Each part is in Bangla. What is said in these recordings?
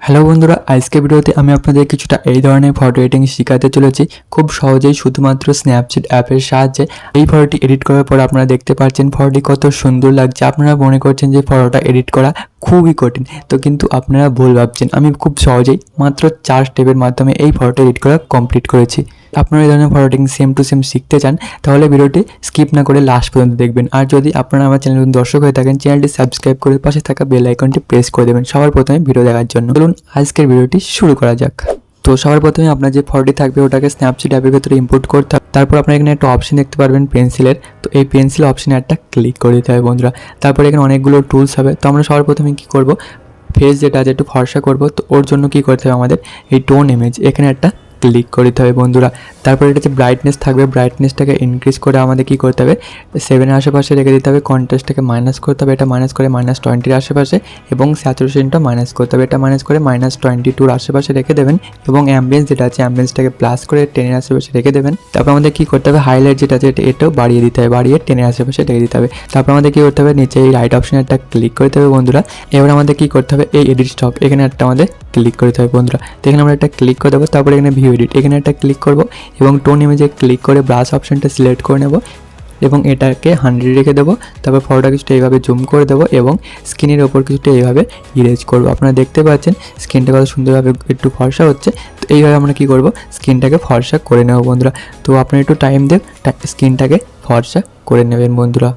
হ্যালো বন্ধুরা, আজকে ভিডিওতে আমি আপনাদের কিছুটা এই ধরনের ফটো এডিটিং শেখাতে চলেছি। খুব সহজেই শুধুমাত্র স্ন্যাপচিট অ্যাপের সাহায্যে এই ফটোটি এডিট করার পর আপনারা দেখতে পাচ্ছেন ফটোটি কত সুন্দর লাগছে। আপনারা মনে করছেন যে ফটোটা এডিট করা খুবই কঠিন, তো কিন্তু আপনারা ভুল ভাবছেন। আমি খুব সহজেই মাত্র 4 স্টেপের মাধ্যমে এই ফটোটা এডিট করা কমপ্লিট করেছি। আপনারা এই ধরনের photo editing same to same শিখতে চান তাহলে ভিডিওটি স্কিপ না করে লাস্ট পর্যন্ত দেখবেন। আর যদি আপনারা আমার চ্যানেল দর্শক হয়ে থাকেন, চ্যানেলটি সাবস্ক্রাইব করে পাশে থাকা বেল আইকনটি প্রেস করে দেবেন সবার প্রথমে ভিডিও দেখার জন্য। চলুন আজকের ভিডিওটি শুরু করা যাক। তো সবার প্রথমে আপনার যে ফটোটি থাকবে ওটাকে স্ন্যাপচিট অ্যাপের ভেতরে ইম্পোর্ট করতে হবে। তারপর আপনার এখানে একটা অপশন দেখতে পারবেন পেন্সিলের, তো এই পেন্সিল অপশনে একটা ক্লিক করে দিতে হবে বন্ধুরা। তারপর এখানে অনেকগুলো টুলস হবে, তো আমরা সবার প্রথমে কী করব, ফেস যেটা আছে একটু ফর্সা করব, তো ওর জন্য কী করতে হবে আমাদের এই টোন ইমেজ এখানে একটা ক্লিক করে দিতে হবে বন্ধুরা। তারপর এটা যে ব্রাইটনেস থাকবে, ব্রাইটনেসটাকে ইনক্রিজ করে আমাদের কী করতে হবে 7 এর আশেপাশে রেখে দিতে হবে। কন্ট্রাস্টটাকে মাইনাস করতে হবে, এটা মাইনাস করে -20 এর আশেপাশে, এবং স্যাচুরেশনটা মাইনাস করতে হবে, এটা মাইনাস করে -22 এর আশেপাশে রেখে দেবেন। এবং অ্যাম্বিয়েন্স যেটা আছে অ্যাম্বিয়েন্সটাকে প্লাস করে 10 এর আশেপাশে রেখে দেবেন। তারপর আমাদের কী করতে হবে হাইলাইট যেটা আছে এটাও বাড়িয়ে দিতে হবে, বাড়িয়ে 10 এর আশেপাশে রেখে দিতে হবে। তারপর আমাদের কী করতে হবে নিচে এই রাইট অপশনে একটা ক্লিক করতে হবে বন্ধুরা। এবার আমাদের কী করতে হবে এই এডিট স্টক এখানে একটা আমাদের ক্লিক করতে হবে বন্ধুরা। তো এখানে আমরা একটা ক্লিক করে দেবো। তারপরে এখানে ভিউ এডিট এখানে একটা ক্লিক করব এবং টোন ইমেজে ক্লিক করে ব্রাশ অপশনটা সিলেক্ট করে নেব এবং এটাকে 100 রেখে দেবো। তারপর ফটোটা কিছুটা এইভাবে জুম করে দেবো এবং স্ক্রিনের ওপর কিছুটা এইভাবে ইরেজ করবো। আপনারা দেখতে পাচ্ছেন স্ক্রিনটা কত সুন্দরভাবে একটু ফর্সা হচ্ছে। তো এইভাবে আমরা কী করবো স্ক্রিনটাকে ফর্সা করে নেব বন্ধুরা। তো আপনারা একটু টাইম দেব স্ক্রিনটাকে ফর্সা করে নেবেন বন্ধুরা।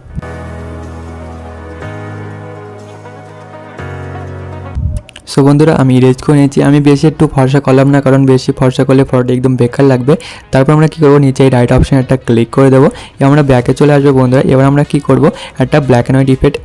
সো বন্ধুরা আমি ইরেজ করে নিয়েছি। আমি বেশি একটু ফর্সা করলাম না, কারণ বেশি ফর্সা করলে ফটোটা একদম বেকার লাগবে। তারপর আমরা কী করবো নিচে এই রাইট অপশানে একটা ক্লিক করে দেবো। এবার আমরা ব্যাকে চলে আসবো বন্ধুরা। এবার আমরা কী করবো একটা black and white effect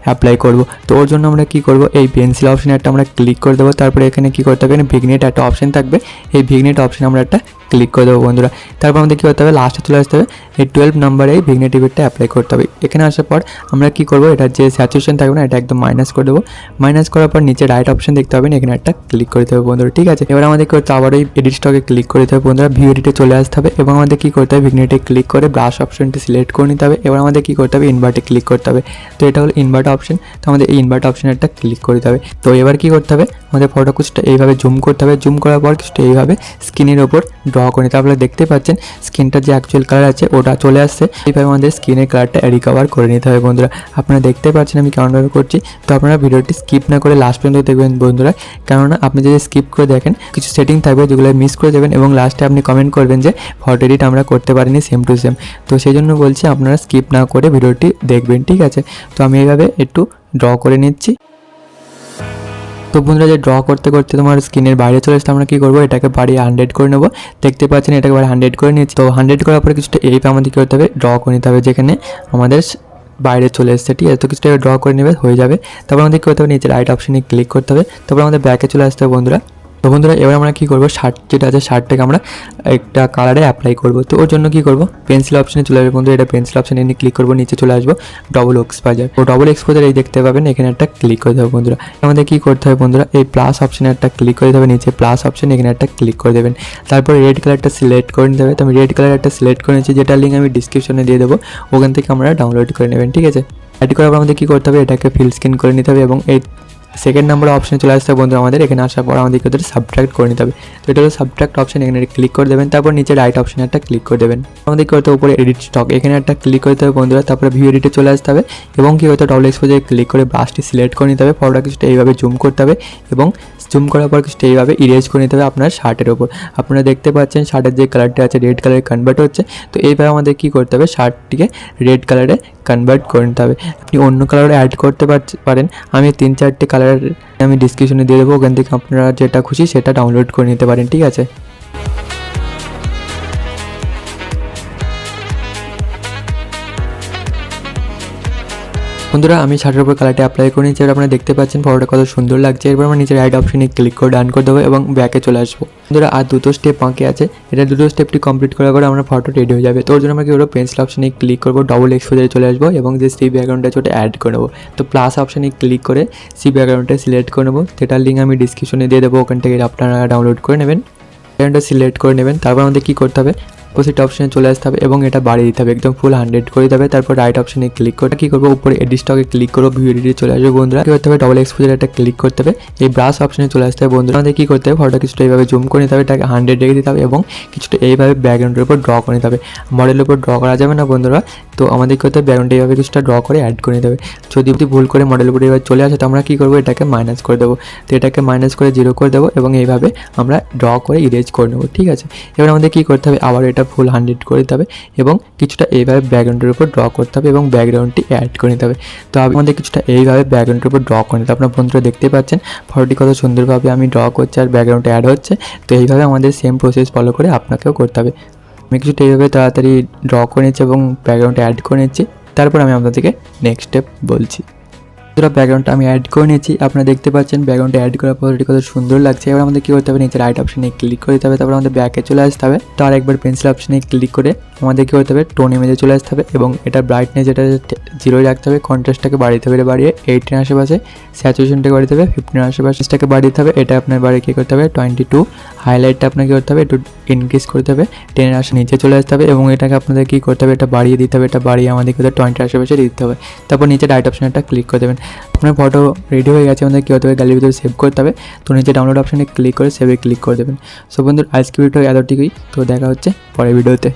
apply করব। তো ওর জন্য আমরা কী করব এই পেন্সিল অপশানে একটা আমরা ক্লিক করে দেবো। তারপরে এখানে কী করতে হবে এখানে ভিগনেট একটা অপশান থাকবে, এই ভিগনেট অপশানে আমরা একটা ক্লিক করে দেবো বন্ধুরা। তারপর আমাদের কী করতে হবে লাস্টে চলে আসতে হবে এই 12 নম্বরে এই ভিগনেট ইফেক্টটা অ্যাপ্লাই করতে হবে। এখানে আসার পর আমরা কী করবো এটার যে স্যাচুরেশন থাকবে না এটা একদম মাইনাস করে দেবো। মাইনাস করার পর নিচে রাইট অপশান দেখতে পাবেন, এখানে একটা ক্লিক করে দিতে হবে বন্ধুরা। ঠিক আছে, এবার আমাদের করতে আবার এই এডিট স্টকে ক্লিক করে দিতে হবে বন্ধুরা। ভিউ এডিটে চলে আসতে হবে এবং আমাদের কী করতে হবে ভিগনেটে ক্লিক করে ব্রাশ অপশনটি সিলেক্ট করে নিতে হবে। এবার আমাদের কী করতে হবে ইনভার্টে ক্লিক করতে হবে। তো এটা হলো ইনভার্ট অপশন, তো আমাদের এই ইনভার্ট অপশানে একটা ক্লিক করে দিতে হবে। তো এবার কী করতে হবে আমাদের ফটো কিছুটা এইভাবে জুম করতে হবে। জুম করার পর কিছুটা এইভাবে স্ক্রিনের ওপর ড্র করে নিতে হবে। আপনারা দেখতে পাচ্ছেন স্ক্রিনটার যে অ্যাকচুয়াল কালার আছে ওটা চলে আসছে। এইভাবে আমাদের স্ক্রিনের কালারটা রিকভার করে নিতে হবে বন্ধুরা। আপনারা দেখতে পাচ্ছেন আমি কেমনভাবে করছি। তো আপনারা ভিডিওটি স্কিপ না করে লাস্ট পর্যন্ত দেখবেন বন্ধুরা, কেননা আপনি যদি স্কিপ করে দেখেন কিছু সেটিং থাকবে যেগুলো মিস করে দেবেন এবং লাস্টে আপনি কমেন্ট করবেন যে ফটো এডিট আমরা করতে পারিনি সেম টু সেম। তো সেই জন্য বলছি আপনারা স্কিপ না করে ভিডিওটি দেখবেন, ঠিক আছে। তো আমি এইভাবে একটু ড্র করে নিচ্ছি। তো বন্ধুরা যে ড্র করতে করতে তোমার স্ক্রিনের বাইরে চলে আসলে আমরা কী করবো এটাকে বাড়িয়ে 100 করে নেবো। দেখতে পাচ্ছেন এটাকে বাড়ি 100 করে নিচ্ছি। তো 100 করার পরে কিছুটা এইভাবে আমাদের কী করতে হবে ড্র করে নিতে হবে যেখানে আমাদের বাইরে চলে এসছে, ঠিক আছে। তো কিছুটা ড্র করে নেবে হয়ে যাবে। তারপর আমাদের কী করতে হবে নিচে রাইট অপশানে ক্লিক করতে হবে। তারপর আমাদের ব্যাকে চলে আসতে হবে বন্ধুরা। তো বন্ধুরা এবার আমরা কী করবো শার্ট যেটা আছে শার্টটাকে আমরা একটা কালারে অ্যাপ্লাই করবো। তো ওর জন্য কী করবো পেন্সিল অপশানে চলে আসবে বন্ধুরা। এটা পেন্সিল অপশানে এনে ক্লিক করবো, নিচে চলে আসবো ডবল এক্সপোজার। তো ডবল এক্সপোজার এই দেখতে পাবেন এখানে একটা ক্লিক করে দেবো বন্ধুরা। আমাদের কী করতে হবে বন্ধুরা এই প্লাস অপশানে একটা ক্লিক করে দেবে, নিচে প্লাস অপশানে এখানে একটা ক্লিক করে দেবেন। তারপর রেড কালারটা সিলেক্ট করে নিতে হবে। তো আমি রেড কালার একটা সিলেক্ট করে নিচ্ছি, যেটা লিঙ্ক আমি ডিসক্রিপশনে দিয়ে দেবো, ওখান থেকে আমরা ডাউনলোড করে নেবেন, ঠিক আছে। অ্যাড করার পর আমাদের কী করতে হবে এটাকে ফিল স্ক্রিন করে নিতে হবে এবং এই সেকেন্ড নাম্বার অপশানে চলে আসতে হবে বন্ধু। আমাদের এখানে আসার পর আমাদেরকে ওদের সাবট্রাক্ট করে নিতে হবে। তো এটা হলো সাবট্রাক্ট অপশান, এখানে ক্লিক করে দেবেন। তারপর নিচে রাইট অপশানে একটা ক্লিক করে দেবেন। আমাদেরকে হয়তো উপরে এডিট স্টক এখানে একটা ক্লিক করতে হবে বন্ধুরা। তারপরে ভিউ এডিটে চলে আসতে হবে এবং কী হয়তো ডবল এক্সপোজারে ক্লিক করে ব্রাশটি সিলেক্ট করে নিতে হবে। ফটোটা কিছুটা এইভাবে জুম করতে হবে এবং জুম করার পর কিছুটা এইভাবে ইরেজ করে নিতে হবে আপনার শার্টের ওপর। আপনারা দেখতে পাচ্ছেন শার্টের যে কালারটা আছে রেড কালারে কনভার্ট হচ্ছে। তো এইভাবে আমাদের কী করতে হবে শার্টটিকে রেড কালারে কনভার্ট করে নিতে হবে। আপনি অন্য কালারে অ্যাড করতে পারেন, আমি 3-4টে কালার আমি ডিসক্রিপশনে দিয়ে দেবো, ওখান থেকে আপনারা যেটা খুশি সেটা ডাউনলোড করে নিতে পারেন, ঠিক আছে। বন্ধুরা আমি শার্টের উপর কালারটা অ্যাপ্লাই করে নিচ্ছি। আপনারা দেখতে পাচ্ছেন ফটোটা কত সুন্দর লাগছে। এরপর আমরা নিচে রাইট অপশানে ক্লিক করে ডান করে দেবো এবং ব্যাকে চলে আসবো বন্ধুরা। আর দুটো স্টেপ বাকি আছে, এটা দুটো স্টেপটি কমপ্লিট করার পরে আমরা ফটো রেডি হয়ে যাবে। তো ওর জন্য আমরা কী করবো পেন্সিল অপশানে ক্লিক করবো, ডবল এক্সপোজারে চলে আসবো এবং যে সি ব্যাকগ্রাউন্ডটা আছে ওটা অ্যাড করে নেবো। তো প্লাস অপশানে ক্লিক করে সি ব্যাকগ্রাউন্ডটা সিলেক্ট করে নেবো, যেটার লিঙ্ক আমি ডিসক্রিপশনে দিয়ে দেবো, ওখান থেকে আপনারা ডাউনলোড করে নেবেন। ব্যাকগ্রাউন্ডটা সিলেক্ট করে নেবেন। তারপর আমাদের কী করতে হবে অপোজিট অপশনে চলে আসতে হবে এবং এটা বাড়িয়ে দিতে হবে, একদম ফুল 100 করে দিতে হবে। তারপর রাইট অপশনে ক্লিক করে কি করবো, উপরে এডিট স্টকে ক্লিক করবো, ভিউ এডিটে চলে আসবে বন্ধুরা। কি করতে হবে, ডবল এক্সপোজার একটা ক্লিক করতে হবে, এই ব্রাশ অপশনে চলে আসতে হবে বন্ধুরা। আমাদের কি করতে হবে, ফটোটা কিছুটা এইভাবে জুম করে নিতে হবে, এটাকে 100 রেখে দিতে হবে এবং কিছুটা এইভাবে ব্যাকগ্রাউন্ডের উপর ড্র করে নিতে হবে। মডেলের উপর ড্র করা যাবে না বন্ধুরা, তো আমাদের কি করতে হবে, ব্যাকগ্রাউন্ডে এইভাবে কিছুটা ড্র করে অ্যাড করে নিতে হবে। যদি ভুল করে মডেলের উপরে এবার চলে আসে তো আমরা কি করবো, এটাকে মাইনাস করে দেবো। তো এটাকে মাইনাস করে 0 করে দেবো এবং এইভাবে আমরা ড্র করে ইরেজ করে নেবো, ঠিক আছে। এবার আমাদের কি করতে হবে, আবার এটা ফুল 100 করে দিতে হবে এবং কিছুটা এইভাবে ব্যাকগ্রাউন্ডের উপর ড্র করতে হবে এবং ব্যাকগ্রাউন্ডটি অ্যাড করে নিতে হবে। তো আমাদের কিছুটা এইভাবে ব্যাকগ্রাউন্ডের উপর ড্র করে নিতে হবে। আপনার বন্ধুরা দেখতেই পাচ্ছেন ফটোটি কত সুন্দরভাবে আমি ড্র করছি আর ব্যাকগ্রাউন্ডে অ্যাড হচ্ছে। তো এইভাবে আমাদের সেম প্রসেস ফলো করে আপনাকেও করতে হবে। আমি কিছুটা এইভাবে তাড়াতাড়ি ড্র করে নিচ্ছি এবং ব্যাকগ্রাউন্ডে অ্যাড করে নিচ্ছি, তারপর আমি আপনাদেরকে নেক্সট স্টেপ বলছি। পুরো ব্যাকগ্রাউন্ডটা আমি অ্যাড করে নিয়েছি, আপনারা দেখতে পাচ্ছেন ব্যাকগ্রাউন্ডে অ্যাড করার পর এটি কত সুন্দর লাগছে। এবার আমাদের কী করতে হবে, নিচে রাইট অপশনে ক্লিক করে দিতে হবে, তারপর আমাদের ব্যাকে চলে আসতে হবে। তো আরেকবার পেন্সিল অপশনে ক্লিক করে আমাদের কী করতে হবে, টোন ইমেজে চলে আসতে হবে এবং এটা ব্রাইটনেস এটা 0 রাখতে হবে, কন্ট্রাস্টটাকে বাড়িতে হবে, বাড়িয়ে 18 আশেপাশে, স্যাচুরেশনটাকে বাড়িতে হবে 15 আশেপাশেটাকে বাড়িতে হবে, এটা আপনার বাড়ি কী করতে হবে 22, হাইলাইটটা আপনাকে করতে হবে একটু ইনক্রিজ করতে হবে, 10 আসে নিচে চলে আসতে হবে এবং এটাকে আপনাদের কী করতে হবে, এটা বাড়িয়ে দিতে হবে, এটা বাড়িয়ে আমাদের কী 20 আশেপাশে দিতে হবে। তারপর নিচে রাইট অপশনে একটা ক্লিক করে দেবেন। আপনার ফটো রেডি হয়ে গেছে, আমাদের কী হতে হবে, গ্যালারির ভিতরে সেভ করতে হবে। তো নিচে ডাউনলোড অপশনে ক্লিক করে সেভে ক্লিক করে দেবেন। সো বন্ধুরা আজকে ভিডিও এতটুকুই, তো দেখা হচ্ছে পরের ভিডিওতে।